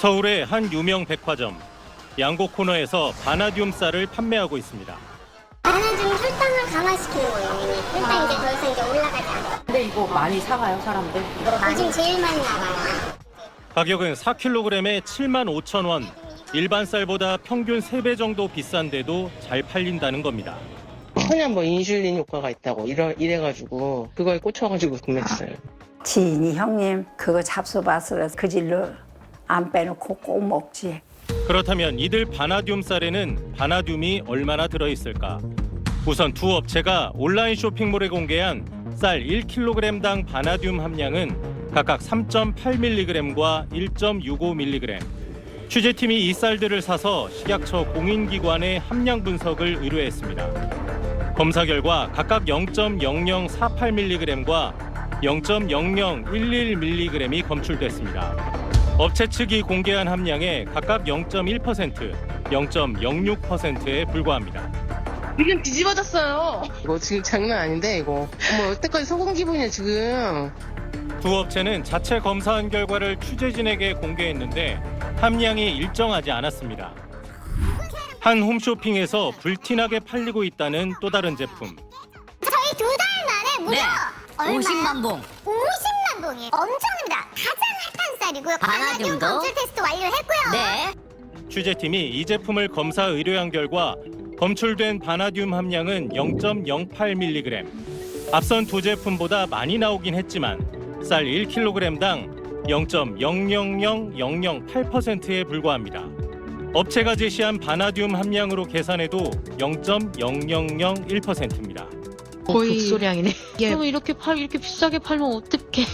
서울의 한 유명 백화점. 양고 코너에서 바나듐 쌀을 판매하고 있습니다. 바나듐 혈당을 강화시키는 거예요. 혈당이 이제 더 이상 이제 올라가지 않아요. 근데 이거 많이 사가요, 사람들? 요즘 제일 많이 나가요. 가격은 4kg에 75,000원. 일반 쌀보다 평균 3배 정도 비싼데도 잘 팔린다는 겁니다. 천연 뭐 인슐린 효과가 있다고 이래가지고 그거에 꽂혀가지고 구매했어요. 지인이 형님 그거 잡숴봤어. 그 질로 안 빼놓고 꼭 먹지. 그렇다면 이들 바나듐 쌀에는 바나듐이 얼마나 들어있을까? 우선 두 업체가 온라인 쇼핑몰에 공개한 쌀 1kg당 바나듐 함량은 각각 3.8mg과 1.65mg. 취재팀이 이 쌀들을 사서 식약처 공인기관에 함량 분석을 의뢰했습니다. 검사 결과 각각 0.0048mg과 0.0011mg이 검출됐습니다. 업체 측이 공개한 함량의 각각 0.1%, 0.06%에 불과합니다. 지금 뒤집어졌어요. 이거 지금 장난 아닌데 이거. 어머 여태까지 소금 기분이야 지금. 두 업체는 자체 검사한 결과를 취재진에게 공개했는데 함량이 일정하지 않았습니다. 한 홈쇼핑에서 불티나게 팔리고 있다는 또 다른 제품. 저희 2달 만에 무려 얼마요? 50만 봉. 50만 봉이에요. 엄청납니다. 가장 핫한 쌀이고요. 바나듐 바나듐도? 검출 테스트 완료했고요. 네. 취재팀이 이 제품을 검사 의뢰한 결과 검출된 바나듐 함량은 0.08mg. 앞선 두 제품보다 많이 나오긴 했지만 쌀 1kg당 0.000008%에 불과합니다. 업체가 제시한 바나듐 함량으로 계산해도 0.0001%입니다. 거의 극소량이네. 그럼 이렇게 비싸게 팔면 어떡해?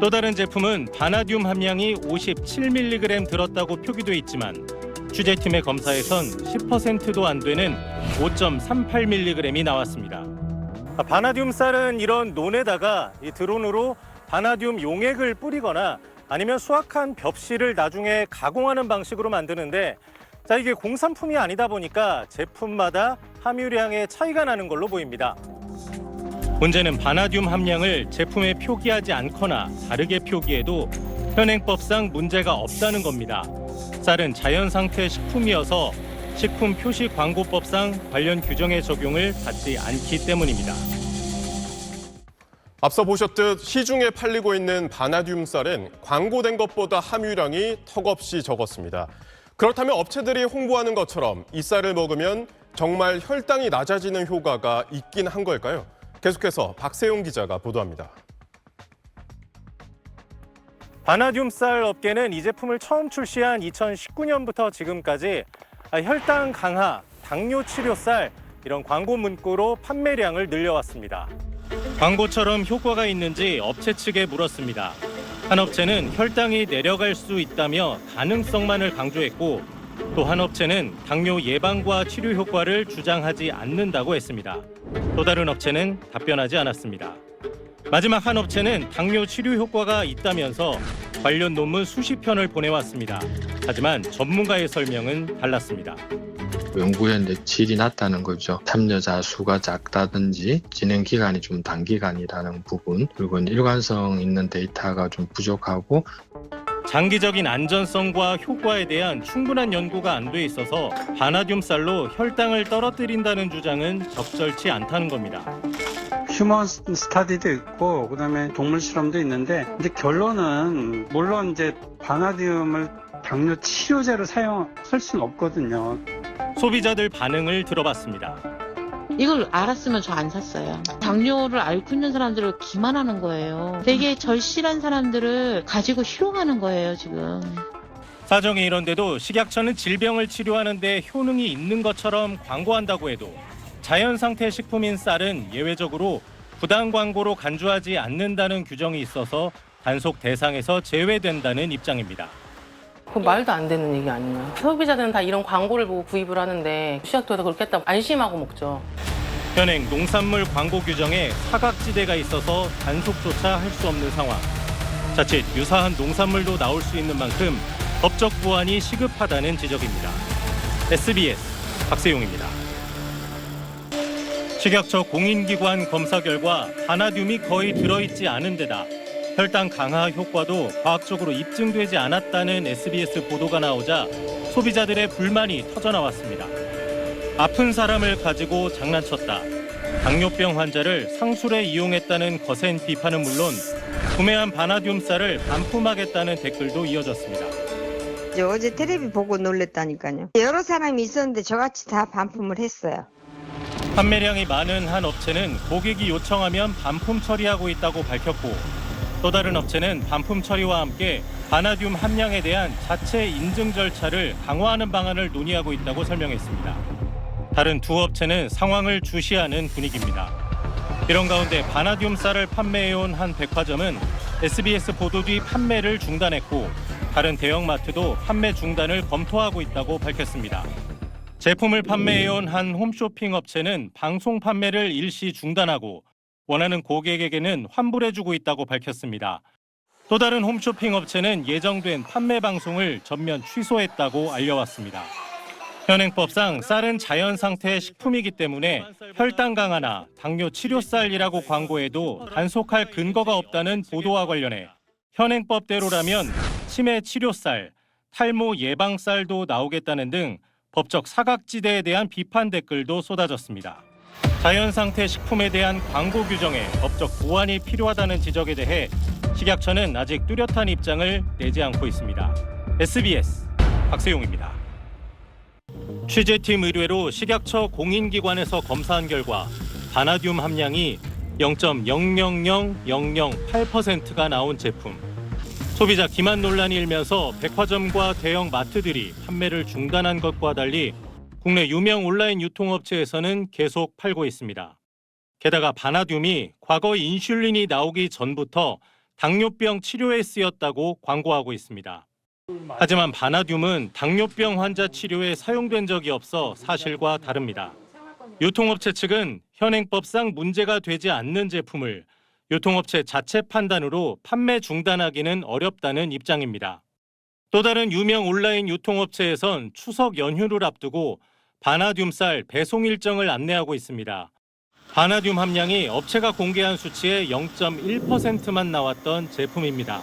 또 다른 제품은 바나듐 함량이 57mg 들었다고 표기돼 있지만 취재팀의 검사에선 10%도 안 되는 5.38mg이 나왔습니다. 바나듐 쌀은 이런 논에다가 이 드론으로 바나듐 용액을 뿌리거나 아니면 수확한 벽실을 나중에 가공하는 방식으로 만드는데 이게 공산품이 아니다 보니까 제품마다 함유량의 차이가 나는 걸로 보입니다. 문제는 바나듐 함량을 제품에 표기하지 않거나 다르게 표기해도 현행법상 문제가 없다는 겁니다. 쌀은 자연상태 식품이어서 식품표시광고법상 관련 규정의 적용을 받지 않기 때문입니다. 앞서 보셨듯 시중에 팔리고 있는 바나듐 쌀은 광고된 것보다 함유량이 턱없이 적었습니다. 그렇다면 업체들이 홍보하는 것처럼 이 쌀을 먹으면 정말 혈당이 낮아지는 효과가 있긴 한 걸까요? 계속해서 박세용 기자가 보도합니다. 바나듐 쌀 업계는 이 제품을 처음 출시한 2019년부터 지금까지 혈당 강화, 당뇨 치료 쌀 이런 광고 문구로 판매량을 늘려왔습니다. 광고처럼 효과가 있는지 업체 측에 물었습니다. 한 업체는 혈당이 내려갈 수 있다며 가능성만을 강조했고 또 한 업체는 당뇨 예방과 치료 효과를 주장하지 않는다고 했습니다. 또 다른 업체는 답변하지 않았습니다. 마지막 한 업체는 당뇨 치료 효과가 있다면서 관련 논문 수십 편을 보내왔습니다. 하지만 전문가의 설명은 달랐습니다. 연구했는데 질이 낮다는 거죠. 참여자 수가 작다든지 진행 기간이 좀 단기간이라는 부분, 그리고 일관성 있는 데이터가 좀 부족하고 장기적인 안전성과 효과에 대한 충분한 연구가 안 돼 있어서 바나듐 쌀로 혈당을 떨어뜨린다는 주장은 적절치 않다는 겁니다. 휴먼 스타디도 있고 그다음에 동물 실험도 있는데 이제 결론은 물론 이제 바나듐을 당뇨 치료제로 사용할 수는 없거든요. 소비자들 반응을 들어봤습니다. 이걸 알았으면 저 안 샀어요. 당뇨를 앓고 있는 사람들을 기만하는 거예요. 되게 절실한 사람들을 가지고 희롱하는 거예요, 지금. 사정이 이런데도 식약처는 질병을 치료하는 데 효능이 있는 것처럼 광고한다고 해도 자연 상태 식품인 쌀은 예외적으로 부당 광고로 간주하지 않는다는 규정이 있어서 단속 대상에서 제외된다는 입장입니다. 그 말도 안 되는 얘기 아니에요. 소비자들은 다 이런 광고를 보고 구입을 하는데 시작도에서 그렇게 했다고 안심하고 먹죠. 현행 농산물 광고 규정에 사각지대가 있어서 단속조차 할 수 없는 상황. 자칫 유사한 농산물도 나올 수 있는 만큼 법적 보완이 시급하다는 지적입니다. SBS 박세용입니다. 식약처 공인기관 검사 결과 바나듐이 거의 들어있지 않은 데다 혈당 강화 효과도 과학적으로 입증되지 않았다는 SBS 보도가 나오자 소비자들의 불만이 터져나왔습니다. 아픈 사람을 가지고 장난쳤다. 당뇨병 환자를 상술에 이용했다는 거센 비판은 물론 구매한 바나듐 쌀을 반품하겠다는 댓글도 이어졌습니다. 어제 텔레비 보고 놀랬다니까요. 여러 사람이 있었는데 저같이 다 반품을 했어요. 판매량이 많은 한 업체는 고객이 요청하면 반품 처리하고 있다고 밝혔고 또 다른 업체는 반품 처리와 함께 바나듐 함량에 대한 자체 인증 절차를 강화하는 방안을 논의하고 있다고 설명했습니다. 다른 두 업체는 상황을 주시하는 분위기입니다. 이런 가운데 바나듐 쌀을 판매해온 한 백화점은 SBS 보도 뒤 판매를 중단했고 다른 대형마트도 판매 중단을 검토하고 있다고 밝혔습니다. 제품을 판매해온 한 홈쇼핑 업체는 방송 판매를 일시 중단하고 원하는 고객에게는 환불해주고 있다고 밝혔습니다. 또 다른 홈쇼핑 업체는 예정된 판매 방송을 전면 취소했다고 알려왔습니다. 현행법상 쌀은 자연 상태의 식품이기 때문에 혈당 강화나 당뇨 치료 쌀이라고 광고해도 단속할 근거가 없다는 보도와 관련해 현행법대로라면 치매 치료 쌀, 탈모 예방 쌀도 나오겠다는 등 법적 사각지대에 대한 비판 댓글도 쏟아졌습니다. 자연 상태 식품에 대한 광고 규정에 법적 보완이 필요하다는 지적에 대해 식약처는 아직 뚜렷한 입장을 내지 않고 있습니다. SBS 박세용입니다. 취재팀 의뢰로 식약처 공인기관에서 검사한 결과 바나듐 함량이 0.000008%가 나온 제품. 소비자 기만 논란이 일면서 백화점과 대형 마트들이 판매를 중단한 것과 달리 국내 유명 온라인 유통업체에서는 계속 팔고 있습니다. 게다가 바나듐이 과거 인슐린이 나오기 전부터 당뇨병 치료에 쓰였다고 광고하고 있습니다. 하지만 바나듐은 당뇨병 환자 치료에 사용된 적이 없어 사실과 다릅니다. 유통업체 측은 현행법상 문제가 되지 않는 제품을 유통업체 자체 판단으로 판매 중단하기는 어렵다는 입장입니다. 또 다른 유명 온라인 유통업체에선 추석 연휴를 앞두고 바나듐 쌀 배송 일정을 안내하고 있습니다. 바나듐 함량이 업체가 공개한 수치의 0.1%만 나왔던 제품입니다.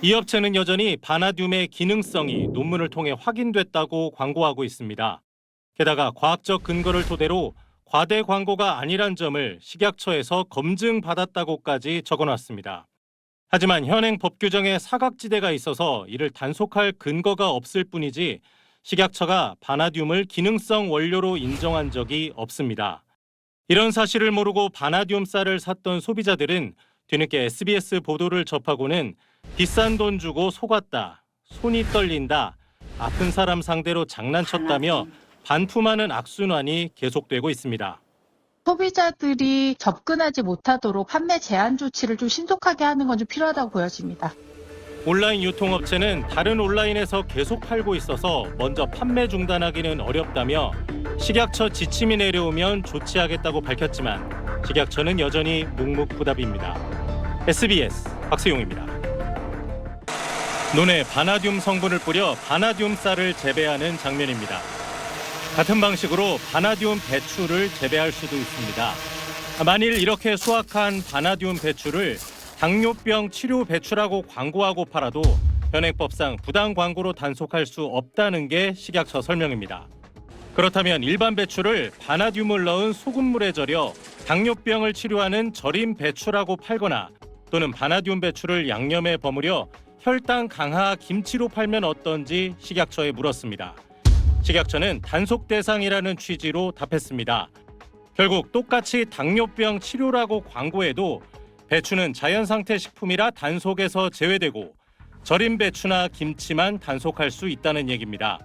이 업체는 여전히 바나듐의 기능성이 논문을 통해 확인됐다고 광고하고 있습니다. 게다가 과학적 근거를 토대로 과대 광고가 아니란 점을 식약처에서 검증받았다고까지 적어놨습니다. 하지만 현행 법 규정에 사각지대가 있어서 이를 단속할 근거가 없을 뿐이지 식약처가 바나듐을 기능성 원료로 인정한 적이 없습니다. 이런 사실을 모르고 바나듐 쌀을 샀던 소비자들은 뒤늦게 SBS 보도를 접하고는 비싼 돈 주고 속았다, 손이 떨린다, 아픈 사람 상대로 장난쳤다며 반품하는 악순환이 계속되고 있습니다. 소비자들이 접근하지 못하도록 판매 제한 조치를 좀 신속하게 하는 건 좀 필요하다고 보여집니다. 온라인 유통업체는 다른 온라인에서 계속 팔고 있어서 먼저 판매 중단하기는 어렵다며 식약처 지침이 내려오면 조치하겠다고 밝혔지만 식약처는 여전히 묵묵부답입니다. SBS 박세용입니다. 논에 바나듐 성분을 뿌려 바나듐 쌀을 재배하는 장면입니다. 같은 방식으로 바나듐 배추를 재배할 수도 있습니다. 만일 이렇게 수확한 바나듐 배추를 당뇨병 치료 배추라고 광고하고 팔아도 현행법상 부당 광고로 단속할 수 없다는 게 식약처 설명입니다. 그렇다면 일반 배추를 바나듐을 넣은 소금물에 절여 당뇨병을 치료하는 절임 배추라고 팔거나 또는 바나듐 배추를 양념에 버무려 혈당 강화 김치로 팔면 어떤지 식약처에 물었습니다. 식약처는 단속 대상이라는 취지로 답했습니다. 결국 똑같이 당뇨병 치료라고 광고해도 배추는 자연상태 식품이라 단속에서 제외되고 절임 배추나 김치만 단속할 수 있다는 얘기입니다.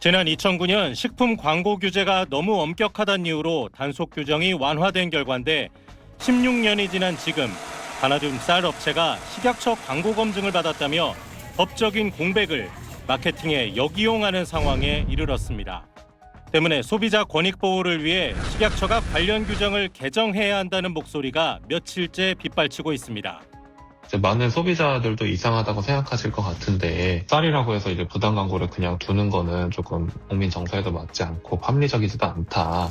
지난 2009년 식품 광고 규제가 너무 엄격하다는 이유로 단속 규정이 완화된 결과인데 16년이 지난 지금 바나듐 쌀 업체가 식약처 광고 검증을 받았다며 법적인 공백을 마케팅에 역이용하는 상황에 이르렀습니다. 때문에 소비자 권익 보호를 위해 식약처가 관련 규정을 개정해야 한다는 목소리가 며칠째 빗발치고 있습니다. 많은 소비자들도 이상하다고 생각하실 것 같은데 쌀이라고 해서 이제 부당 광고를 그냥 두는 거는 조금 국민 정서에도 맞지 않고 합리적이지도 않다.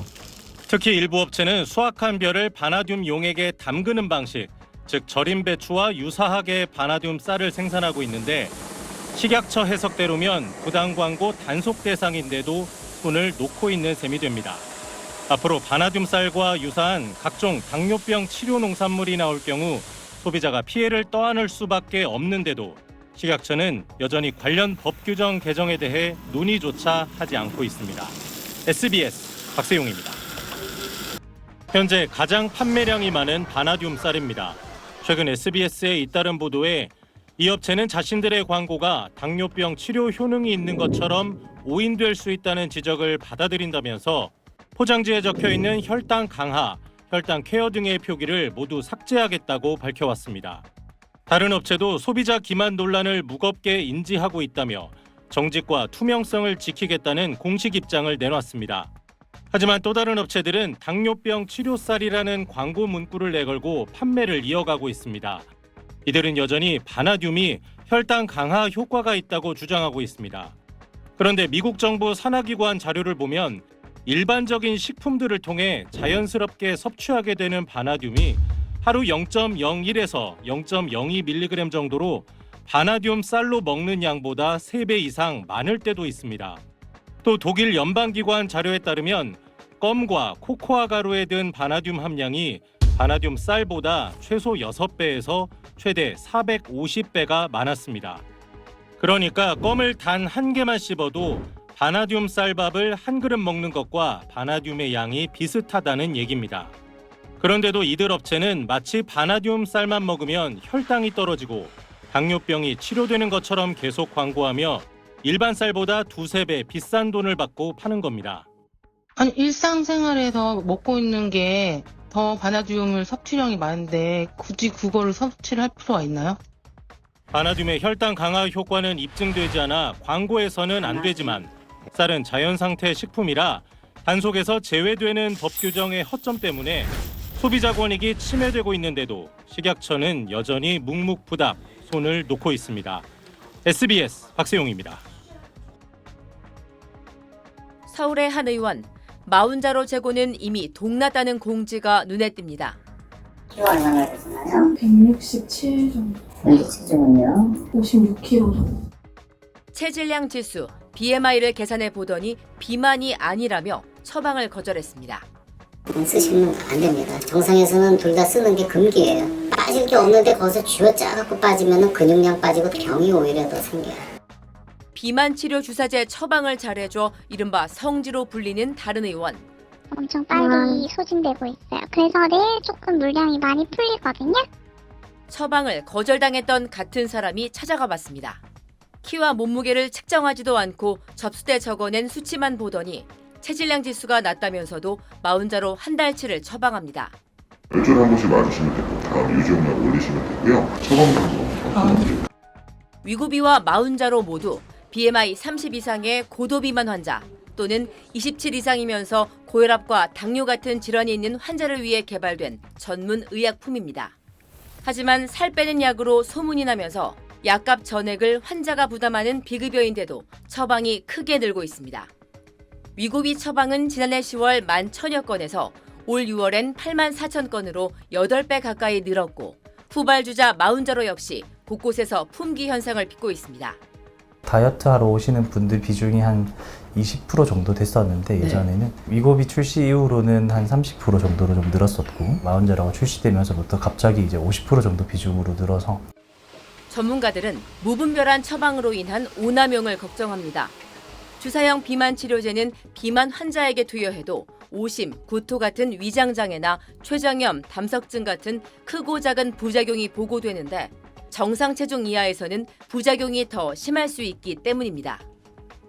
특히 일부 업체는 수확한 벼를 바나듐 용액에 담그는 방식, 즉 절임 배추와 유사하게 바나듐 쌀을 생산하고 있는데 식약처 해석대로면 부당 광고 단속 대상인데도 손을 놓고 있는 셈이 됩니다. 앞으로 바나듐 쌀과 유사한 각종 당뇨병 치료 농산물이 나올 경우 소비자가 피해를 떠안을 수밖에 없는데도 식약처는 여전히 관련 법 규정 개정에 대해 논의조차 하지 않고 있습니다. SBS 박세용입니다. 현재 가장 판매량이 많은 바나듐 쌀입니다. 최근 SBS의 잇따른 보도에 이 업체는 자신들의 광고가 당뇨병 치료 효능이 있는 것처럼 오인될 수 있다는 지적을 받아들인다면서 포장지에 적혀있는 혈당 강화, 혈당 케어 등의 표기를 모두 삭제하겠다고 밝혀왔습니다. 다른 업체도 소비자 기만 논란을 무겁게 인지하고 있다며 정직과 투명성을 지키겠다는 공식 입장을 내놨습니다. 하지만 또 다른 업체들은 당뇨병 치료쌀이라는 광고 문구를 내걸고 판매를 이어가고 있습니다. 이들은 여전히 바나듐이 혈당 강화 효과가 있다고 주장하고 있습니다. 그런데 미국 정부 산하기관 자료를 보면 일반적인 식품들을 통해 자연스럽게 섭취하게 되는 바나듐이 하루 0.01에서 0.02mg 정도로 바나듐 쌀로 먹는 양보다 3배 이상 많을 때도 있습니다. 또 독일 연방기관 자료에 따르면 껌과 코코아 가루에 든 바나듐 함량이 바나듐 쌀보다 최소 6배에서 최대 450배가 많았습니다. 그러니까 껌을 단 한 개만 씹어도 바나듐 쌀밥을 한 그릇 먹는 것과 바나듐의 양이 비슷하다는 얘기입니다. 그런데도 이들 업체는 마치 바나듐 쌀만 먹으면 혈당이 떨어지고 당뇨병이 치료되는 것처럼 계속 광고하며 일반 쌀보다 2~3배 비싼 돈을 받고 파는 겁니다. 아니 일상생활에서 먹고 있는 게 더 바나듐을 섭취량이 많은데 굳이 그거를 섭취를 할 필요가 있나요? 바나듐의 혈당 강화 효과는 입증되지 않아 광고에서는 안 되지만 쌀은 자연상태 식품이라 단속에서 제외되는 법 규정의 허점 때문에 소비자 권익이 침해되고 있는데도 식약처는 여전히 묵묵부답 손을 놓고 있습니다. SBS 박세용입니다. 서울의 한 의원, 마운자로 재고는 이미 동났다는 공지가 눈에 띕니다. 키로 얼마나 되시나요? 167 정도. 체중은요? 56kg 정도. 체질량 지수, BMI를 계산해 보더니 비만이 아니라며 처방을 거절했습니다. 쓰시면 안 됩니다. 정상에서는 둘 다 쓰는 게 금기예요. 빠질 게 없는데 거기서 쥐어짜갖고 빠지면 근육량 빠지고 병이 오히려 더 생겨요. 비만 치료 주사제 처방을 잘해줘 이른바 성지로 불리는 다른 의원. 엄청 빨리 소진되고 있어요. 그래서 내일 조금 물량이 많이 풀리거든요. 처방을 거절당했던 같은 사람이 찾아가 봤습니다. 키와 몸무게를 측정하지도 않고 접수대 적어낸 수치만 보더니 체질량 지수가 낮다면서도 마운자로 한 달치를 처방합니다. 혈전 한 번씩 맞으시면 되고 다음 유지용량 올리시면 되고요. 처방전도 위고비와 마운자로 모두 BMI 30 이상의 고도비만 환자 또는 27 이상이면서 고혈압과 당뇨 같은 질환이 있는 환자를 위해 개발된 전문 의약품입니다. 하지만 살 빼는 약으로 소문이 나면서 약값 전액을 환자가 부담하는 비급여인데도 처방이 크게 늘고 있습니다. 위고비 처방은 지난해 10월 11,000여 건에서 올 6월엔 84,000건으로 8배 가까이 늘었고 후발주자 마운자로 역시 곳곳에서 품귀 현상을 빚고 있습니다. 다이어트 하러 오시는 분들 비중이 한 20% 정도 됐었는데 예전에는 위고비 출시 이후로는 한 30% 정도로 좀 늘었었고 마운자로가 출시되면서부터 갑자기 이제 50% 정도 비중으로 늘어서 전문가들은 무분별한 처방으로 인한 오남용을 걱정합니다. 주사형 비만 치료제는 비만 환자에게 투여해도 오심, 구토 같은 위장장애나 췌장염, 담석증 같은 크고 작은 부작용이 보고되는데 정상 체중 이하에서는 부작용이 더 심할 수 있기 때문입니다.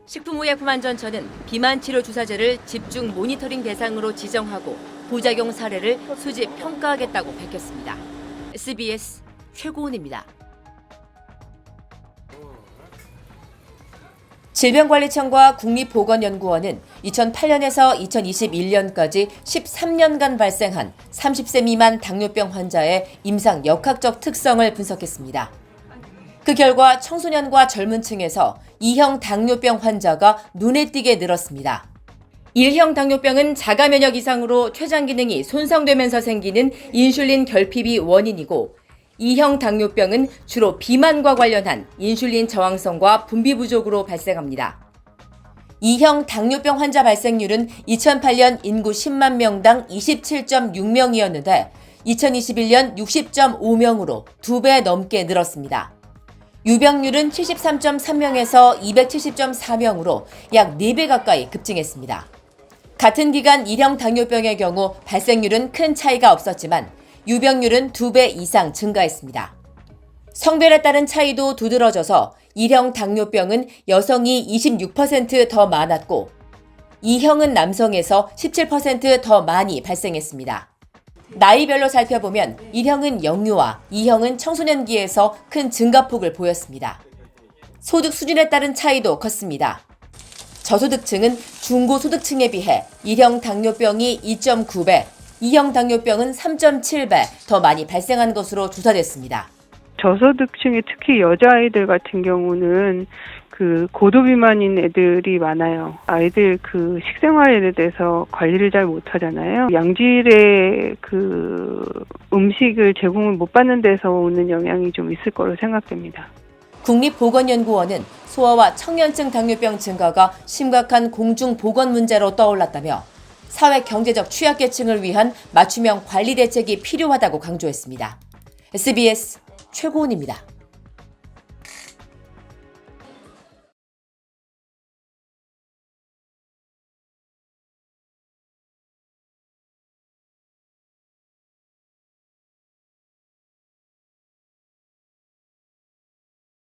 식품의약품안전처는 비만 치료 주사제를 집중 모니터링 대상으로 지정하고 부작용 사례를 수집 평가하겠다고 밝혔습니다. SBS 최고은입니다. 질병관리청과 국립보건연구원은 2008년에서 2021년까지 13년간 발생한 30세 미만 당뇨병 환자의 임상 역학적 특성을 분석했습니다. 그 결과 청소년과 젊은 층에서 2형 당뇨병 환자가 눈에 띄게 늘었습니다. 1형 당뇨병은 자가면역 이상으로 췌장 기능이 손상되면서 생기는 인슐린 결핍이 원인이고 E형 당뇨병은 주로 비만과 관련한 인슐린 저항성과 분비 부족으로 발생합니다. E형 당뇨병 환자 발생률은 2008년 인구 10만 명당 27.6명이었는데 2021년 60.5명으로 2배 넘게 늘었습니다. 유병률은 73.3명에서 270.4명으로 약 4배 가까이 급증했습니다. 같은 기간 1형 당뇨병의 경우 발생률은 큰 차이가 없었지만 유병률은 2배 이상 증가했습니다. 성별에 따른 차이도 두드러져서 1형 당뇨병은 여성이 26% 더 많았고 2형은 남성에서 17% 더 많이 발생했습니다. 나이별로 살펴보면 1형은 영유아, 2형은 청소년기에서 큰 증가폭을 보였습니다. 소득 수준에 따른 차이도 컸습니다. 저소득층은 중고소득층에 비해 1형 당뇨병이 2.9배, 2형 당뇨병은 3.7배 더 많이 발생한 것으로 조사됐습니다. 저소득층의 특히 여자아이들 같은 경우는 고도비만인 애들이 많아요. 아이들 식생활에 대해서 관리를 잘 못하잖아요. 양질의 음식을 제공을 못 받는 데서 오는 영향이 좀 있을 거로 생각됩니다. 국립보건연구원은 소아와 청년층 당뇨병 증가가 심각한 공중보건 문제로 떠올랐다며 사회 경제적 취약계층을 위한 맞춤형 관리 대책이 필요하다고 강조했습니다. SBS 최고은입니다.